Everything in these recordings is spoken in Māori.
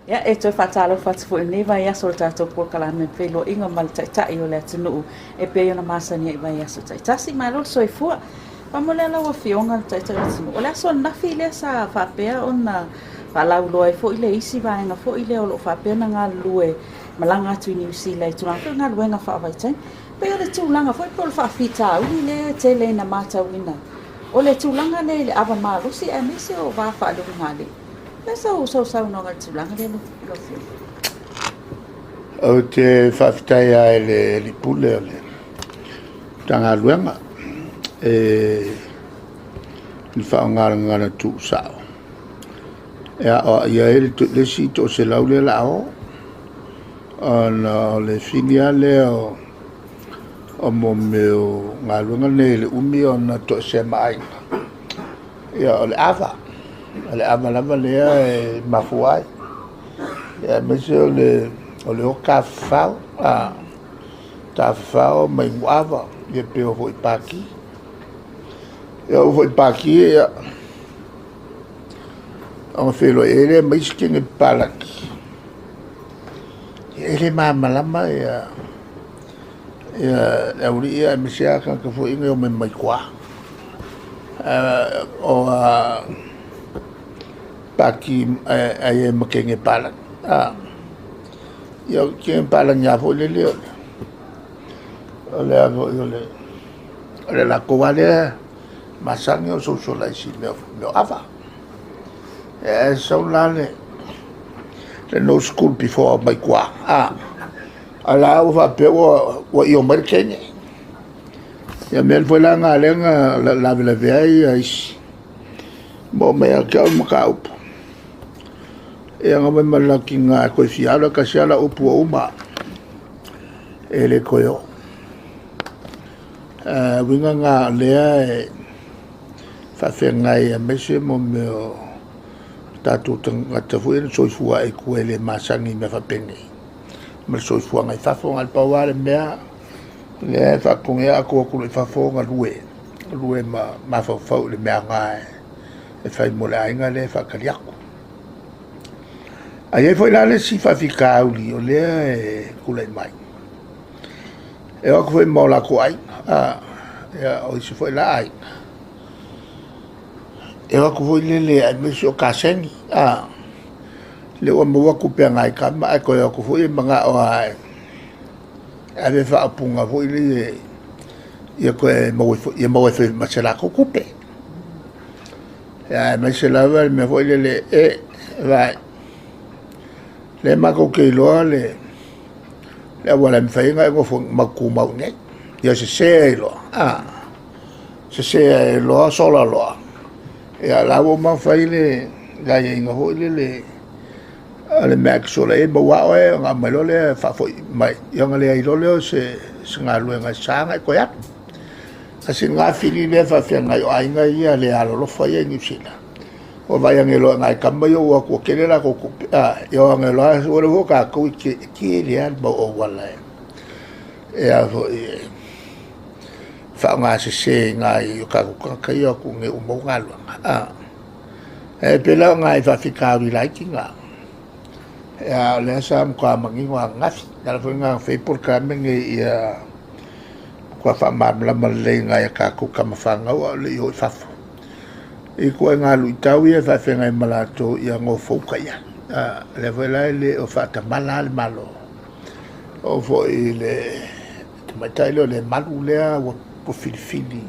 Ya e toi fatalo fatu ni vai aso tato por kala me pelo inga mal tai o le tunu e pe ona masani e vai aso tai tasi malo so e fu pa mo le la wa fionga tai tai tunu o le aso na file sa fa pe ona fa la lo e fo ile isi vai nga fo ile o lo fa pe na nga lue malanga tu ni usi le tu nga lue nga fa vai tai pe o le tu langa fo por fa fita u le te le na mata wina o le tu langa le ava ma rusi e misi o va fa lo ngale Nasa usau no ngal tulanga le lo fio. O te whawhitai a le pule o le tanga luenga ni whaongara tu sao. O ia le si to se lau le lao o le finia le o mo meo ngā luenga ne le umi o na to se mai. Ia o le ava. Ale amalama lea e mafuai e mese o le o kafau tafau mai muava e pe o foi paki e o foi paki e o felo ele mai skinge palaki ele mamalama e uri e mese aka ka foi ingo me mai kwa o paki ai makenge palan yo ken palan ya fo le ole la kovale masangi o socialize me ava so le no school before my kwa ala o va pe o io merkenge ya mel foi la ngalenga la vei mo me ka mo e nga mai malaki ngā koe fiala ka siala upu o uma e le koe o winga ngā lea e whawhengai a mese mo me o tātou tangata fui na soifua e kue le masangi me whapenge me soifua ngai whawhonga al paware mea le whakongea ako aku le whawhonga lue ma whawhau le mea ngai e whai mo le ainga le whakariaku Ai foi lá le si fa fica uli o le kulai mai. E o foi mo la ko ai. O si foi lá ai. E o foi le ai me so kasengi. Le o mo ku pe ngai ka ma ko o foi manga o ai. Ave fa apunga foi le e ko mo foi ma se la ko kupe. Ya me se la me foi le vai le mako ke loa le wala mwhainga e ngofo maku mau ne ia se loa se loa sola loa ia lawo mawhai le gai inga hoi le mek sola e mawa oe ngā mailo le whafoi mai ia ngā le ailo leo se ngā luenga sanga e koe atu kasi ngā whini le whawhia ngai o ainga ia le alolofa ia New Zealand o vai angelo ngai kamba yo wa ko kele la ko yo angelo o le ka ko ki le al bo o wala e fo fa nga se ngai yo ka yo ku nge o mo ngalo e pela ngai fa fika ri la kinga e le sam ko mangi wa ngafi dal fo nga fe por ka nge ya ko fa ma la le ngai ka ku ka mafanga o le yo fa e ko nga lu tau ia fa fenga malato ia ngo foka ia le vela le o fata malal malo o fo ile matailo le malu le o po filifili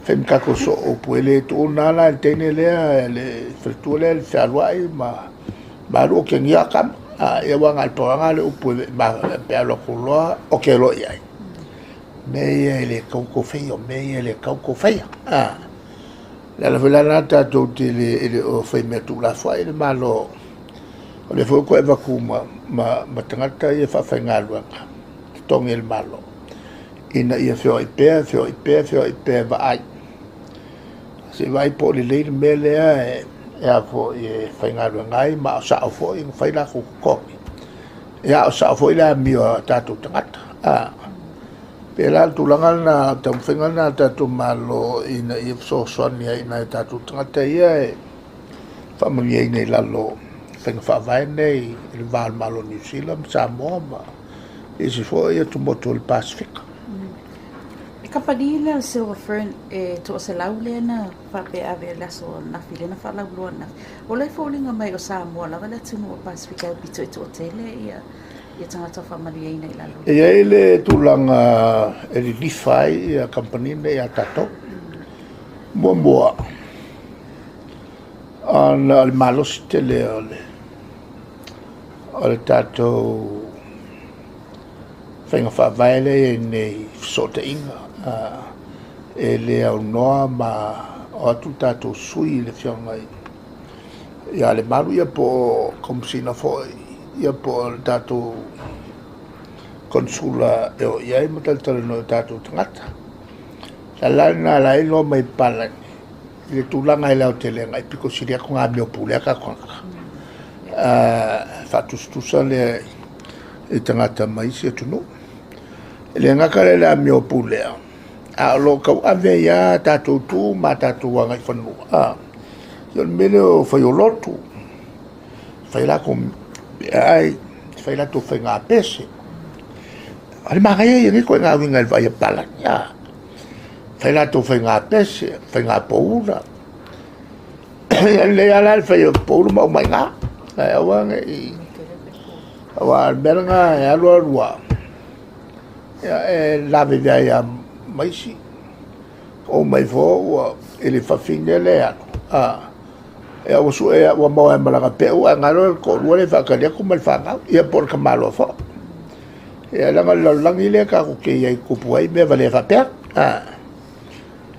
fem ka ko so o puele to na la tene le fretule le falwai ma ro ke ngia kam ia wa ngal to ngal o puele ba pe lo ko o ke lo ia me ele ko feio me ele ko feia la vela nata to le o fai me tu la foi le malo o le foi ko eva kuma ma tangata e fa ngalo tong el malo ina ia fio i pe va ai se vai po le mele e a fo e fa ngalo ngai ma sa fo i fai la ko ya sa fo la mio tatu tangata pela tulangal na tamfengal na tatu malo ina i so sonia ina tatu tangata ia familia ina lalo whenga whaavai nei i le Val Malo New Zealand, Samoa ma i se fo ia tumoto le Pasifika. E kapani le Silver Fern e to se laule na whape ave laso na file na whalaulua na. O le fōlinga mai o Samoa la wale tunu o Pasifika e pito e to tele ia tangata whamari eina i lalo. E ei le tūlanga e li lifai ia company nei a tato. Mua. Ana le malosi tele o le tato whainga whaavaele nei sota inga. E le au noa ma o atu tato sui le whiongai. Ia le maru ia po komsina foi. Ia po le tato konsula e o iai mataltale no tato tangata. La lana la ilo mai palani. Le tūlanga i leo te lenga i piko siria ko ngā meo pūlea ka konga. Whatustusa le i tangata maisi e tunu. Le ngaka le la meo pūlea. A lo kau ave ia tātou tū ma tātou wanga i whanua. Ion mele o whai o lotu. Whai la ko ai, whai la tō whai ngā pese. Ale magai e ngi koe ngā winga i vai e palani. Whai la tō whai ngā pese, whai ngā poura. Le ala le whai poura mau mai ngā. Ai awanga i... Awa merenga e alua rua. E lawe vea ia maisi. O mai fō ua ele whawhinge le anu. E awa su e awa mau e malanga peu. A ngaro ko rua le whakaria ku mai whangau. Ia por ka malo fō. E langa laulangi le ka kuke iai kupuai me vale whapea.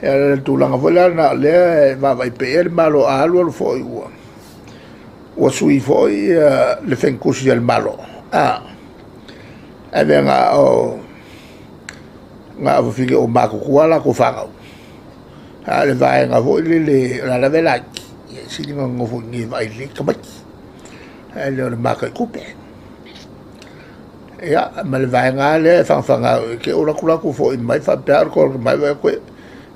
E le tūlanga whala na le mawai pe e le malo a alua lu fōi ua. Ua sui fōi le whenkusi al malo. E me ngā o ngā awawhige o mākukuala ko whangau. Le vai ngā fōi le rara velaki. E sini ngā ngofu ngi vai le kamaki. E le o le mākai kupe. Ia, ma le vai ngā le whangwhanga ke ora kuraku fōi mai whapea ko mai vai koe.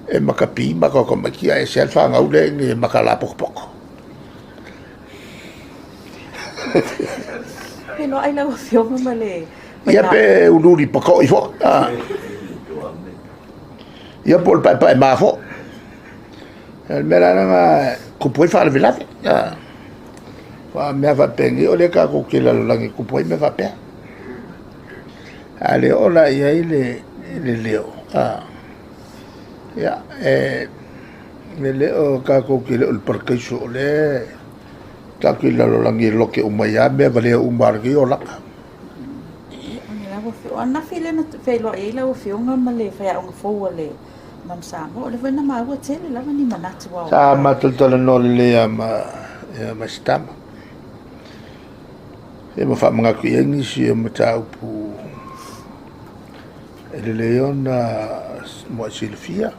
E makapi makako makia e sel whangau le ngi makalapokpoko. Peno ai lau whionga ma le... Ia pe ururi pako i fo. Ia po le pai maa fo. Mera nga kupoi whaare vilate. Mea whapengi o le ka kukila lulangi kupoi me whapea. Ale ola ia i le leo. Ia, me leo ka kukila ul parkaiso o le takila lulangi loke umaya mea valea umargi o laka. Ana file na whailo e lau whionga ma le whai aunga fōua le mam Samoa. O le whaina maua tele lawa ni manatu wau. Sa mataltala no le lea ma stama. E ma wha mga kuiengi si e ma taupu e le leo na moa silfia.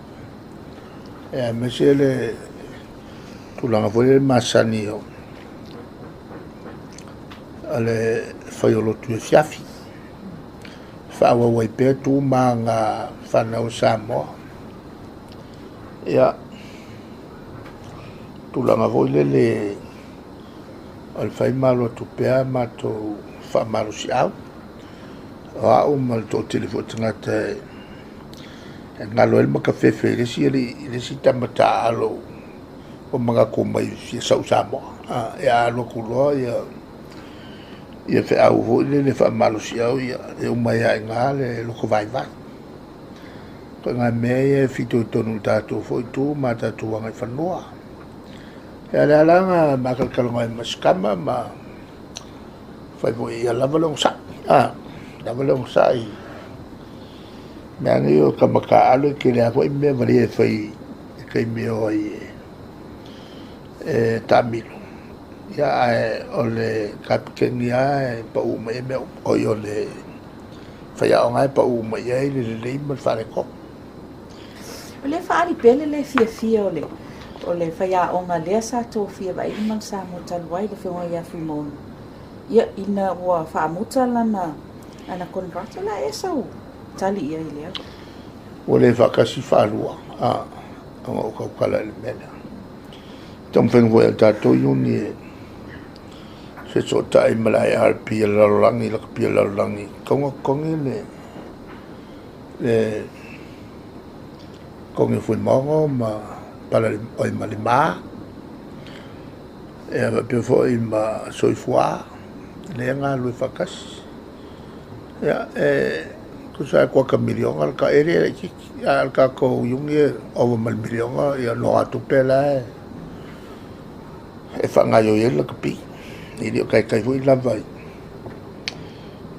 E me se le tulanga fwere le masani o ale whaiolotu e fiafi. Whaua waipea tū mā ngā whanau Samoa. Ia, tūlanga voi le al whai malo tu pea ma tō whamaro si au. O au ma tō telefo tangata e ngalo el maka whewhe resi tamata alo o mga kumai fia sau Samoa. Ia alo kuloa ia fe au ho le fa malo si au ia e umai ai ngā le loko vai vai. Ko ngā mea e fito tonu tātou foi tū ma tātou wangai whanua. E ale alanga makalkalonga e maskama ma fai po ia lava leong sa. Lava leong sa i. Mea ngi o kamaka alo ke le ako i mea vari e fai kai mea o i Tamilu. Ia o le kapikengi ai pa uma e mea o i o le whaia o ngai pa uma i ai le leima le whare ko. O le whaari pele le fia o le whaia o ngā lea sa tō fia wa i man sa mo taluai le whionga ia whimonu. Ia ina ua whaamuta lana ana konrata la e sau tali ia i lea. O le whakasi wharua o kaukala le mena. Tom whengu e tātou iuni e se so tai malai al pia lalangi la pia lalangi kongi le kongi fui mongo ma pala oi malima e va pe fo i ma soifua le nga lui fakas ya kusa kwa ka milion al ka ere ki al ka ko yungi over mal milion ya no atu pela e fa nga yo yel ka pi ni dio kai fui la vai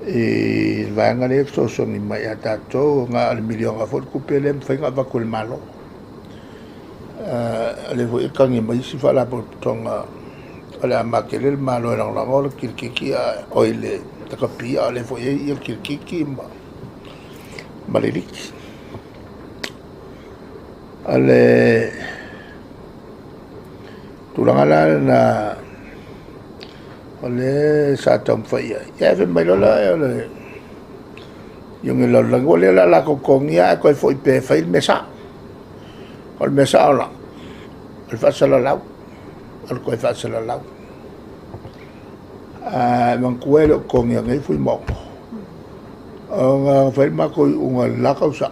e va nga le so so ni mai ata to nga al milion a fo ku pele fa nga va kul malo le vo e kangi mai si fa la tonga ala makele malo era la ngol kirkiki a oile ta kapi ale vo e kirkiki ma malelik ale tulangala na ole sa tom fai ya ve mai lola ole yung lo lang wala la ko kongia ko foi pe fai mesa ol mesa ola el fa sala lau al ko fa sala lau man kuelo kongia ngai fui mo nga fai ma ko unga la causa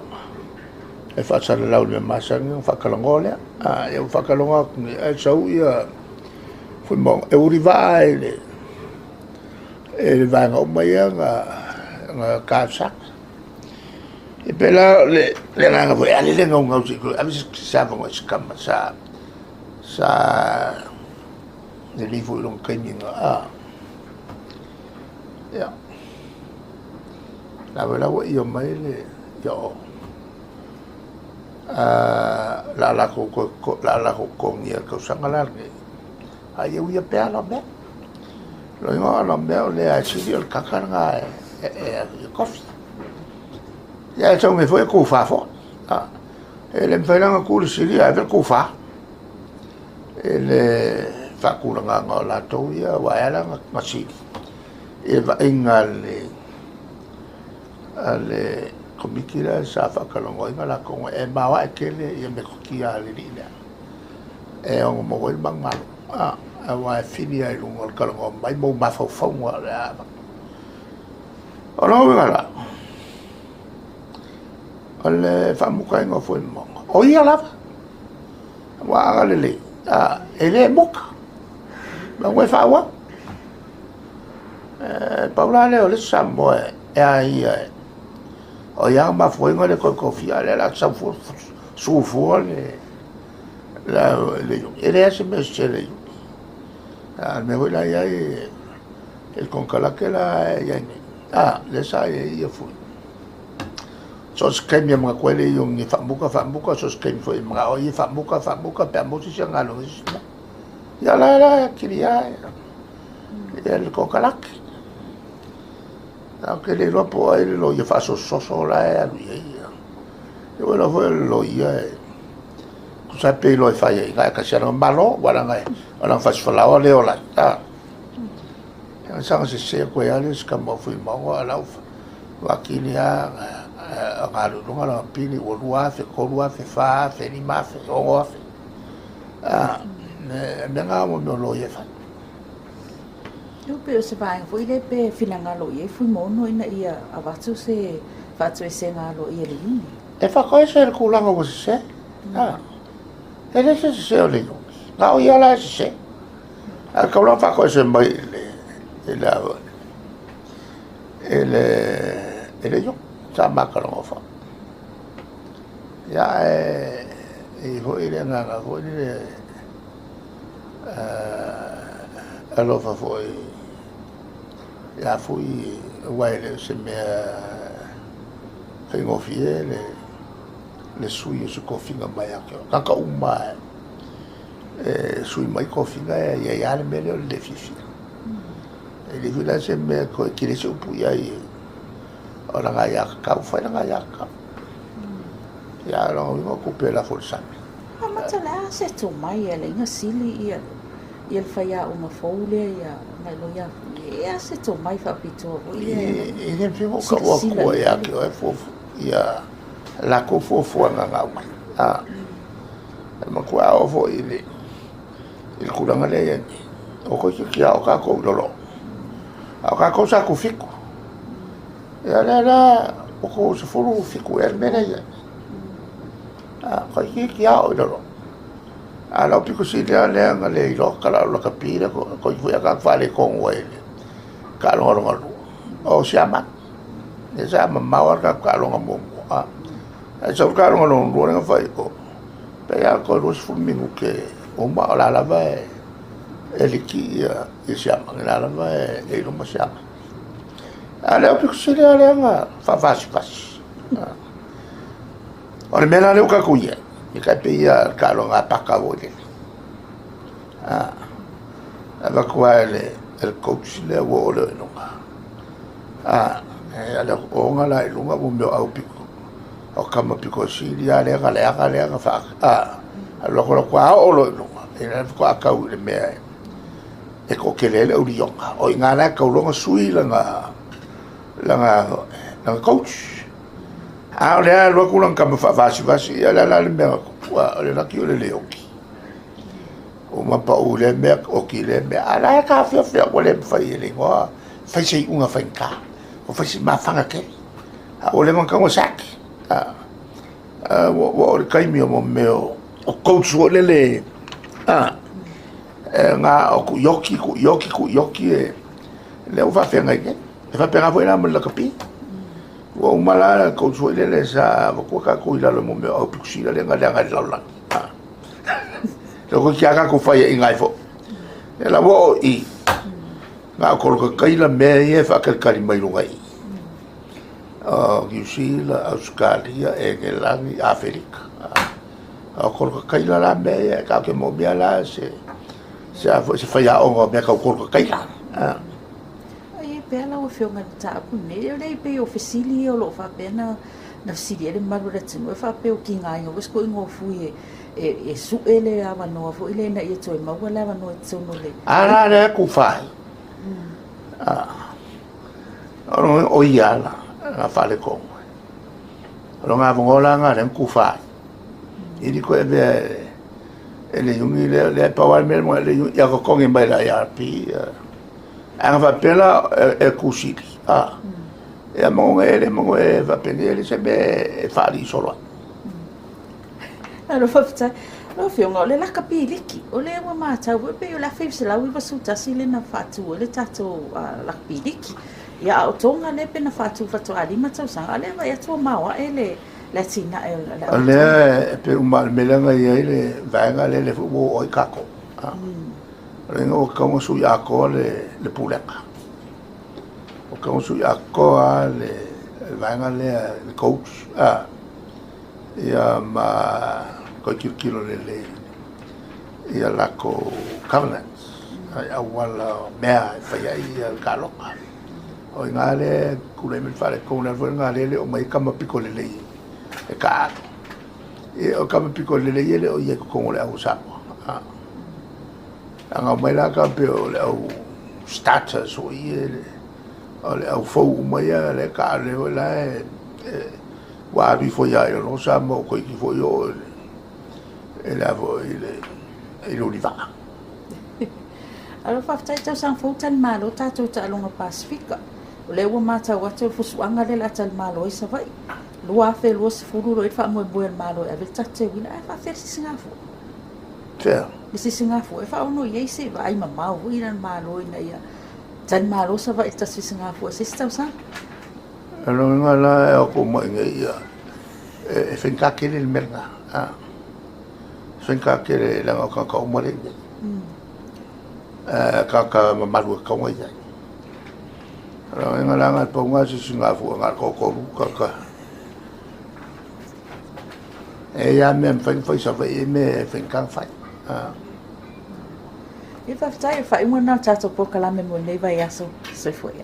e fa sala lau le masang fa kalongola eu fa kalonga e sau ia fui mo e uriva e va nga mai nga kasak e pela le nga voi ale le nga usi ko ami sa va mo skama sa le livro long kenninga ya la vera wo io mai le yo la ko ni ko sangala ni ai eu ia pela be lo no me le a si el kakanga e coffee ya so me foi ku fa fo ele me foi nga ku si dia ver ku fa ele fa ku nga la to ia wa ala nga si e va ingale ale komikira sa fa kalongo nga la ko e ma wa kele e me ki ale ni e o mo el bang ma wa fini ai lungo kalongo mai mo ma fo fo wa la ono ngala ole fa mu kai ngo fo mo o ia la wa ale ele moka ma we fa wa paula le ole sambo e ai o ia ma fo ngo le ko fia le la sa fo su fo le la le ele se me chele me voy la ya el con cala que la ya le sa ya fui so skem ya ma kwele yung ni fa buka so skem foi ma o fa buka pe mo si ngalo ya la kiria el con cala aunque le lo po lo ya fa so la ya yo lo fue lo ya sa pe lo fa ya ka se no malo wala ngai ona fa fala o le ola sa se ko ya le ska mo fu mo ala wa kilia ngalu ngala pili o lua fe fa fe ni ma fe o fe ne nga mo lo ye fa yo pe se vai foi le pe finanga lo ye fu mo no ina ia avatu se fatu se nga lo ye le e fa ko se ku la ngo se ele se o le nga o ya la se a ka lo fa ko se mai ele yo sa ma ka lo fa ya e ho ile nga ho ile alo fa foi ya fui guai se me tengo fiel le sui su cofinga mai ka uma sui mai cofinga ya le melhor le fifi ele vila se me ko kile se pu ya ora ga ya ka fa na ya ka ya lo mo ko pe la forza ma tala se tu mai ele nga sili ia il faya uma foule ya na lo ya se tu mai fa pito e ne primo ka ko ya que é fofo ya la ko fofo na mai ma ko o fo il kuranga le o ko ki ya o ka ko lo ka ko sa ku fiku ya la o ko se fulu fiku e mena ya ko ki ya o do ala piko si le ngale lo kala lo kapira ko fu ya ka fale con we ka lo o siama e sa ma ka lo mo e so ka lo nga fai ko pe ya ko lo fu mingu ke o ma la va e liki e siama la va e lo ma siama ala piko si le nga fa ora mena le ka kuye e ka pe ya ka lo nga pa ka wo le ava kwa el coach le wo le no ala o nga la lunga mo meu au piko o kama piko si dia le ga fa alo ko kwa o lo no e na ko ka u le me e ko ke le o li yonga o nga la ka lo nga sui la nga coach le lo ko lang kama fa vasi ala la le me ko le na ki le oki o ma pa u le me o ki le me ala ka fia o le fa ile ngo fa sei unha fa ka o fa si ma fanga ke o le man ka mo sak o kai mi mo meu o coach o le nga o ku yoki le o fa fanga ke e fa pera foi na mo la kapi o mala coach o le sa ko ka ku ila mo meu o pixi le nga la ko kia ka ko fai ingai fo e la wo i nga ko ko kai la me e fa ka kali mai lungai New Zealand, Australia e ke langi Afrika ko ko kai la me e ka ke mo bia la se fai a o me ka ko kai la ai pe la o fio ngata ku ne le pe ofisili o lo fa pena na sidi ele malu retino fa pe o kinga ngo ko ngo fui e su ele ava no fo ele na ye toi ma wala va no tsono le ala le ku fai o ia la fa le ko lo nga vongola nga le ku fai ili ko ele yungi le pa wa me mo le ya ko kongi mai la ya pi anga va pela e ku sili e mo e va penele se be fa li solo Alo fafta lo fio ngo le la kapiliki o le wa mata wo pe la fe se la wi basuta sile na fatu le tato la kapiliki ya o tonga le pe na fatu ali mata sa ale va ya to mawa ele la tina ale pe uma melanga ye le vanga le wo o kako le ngo como su ya ko le puleka o como su ya ko le vanga le coach ia ma ko kilo le ia la ko covenants ai wala mea fa ia kalo o ngale kule me fare ko na vo ngale le o mai kama piko le e ka e o kama piko le le o ye ko le au sa anga mai la ka pe o le au status o ye o le au fo mai le ka le la wa bi fo ya lo sa mo ko ki fo yo e la vo ile oliva alo fa tai tau sang fo tan malo ta tu ta longa pasifika o le wa mata wa tu fu suanga le la tan malo i sa vai lua fe lo se fu lo i fa mo buen malo e ve tate wina e fa fer si singafo si singafo e fa ono ye se vai mama o ina malo ina ia tan malo sa vai ta si singafo se tau sang alo ngala o ko mai ia e finka ke le merga finka ke la ka o mare ka malu ka ngai alo ngala ngal po nga si Singapore ngal ko ka e ya men foi sa vai me finka fai e fa tai fa una tato po kala me mo nei vai aso se foi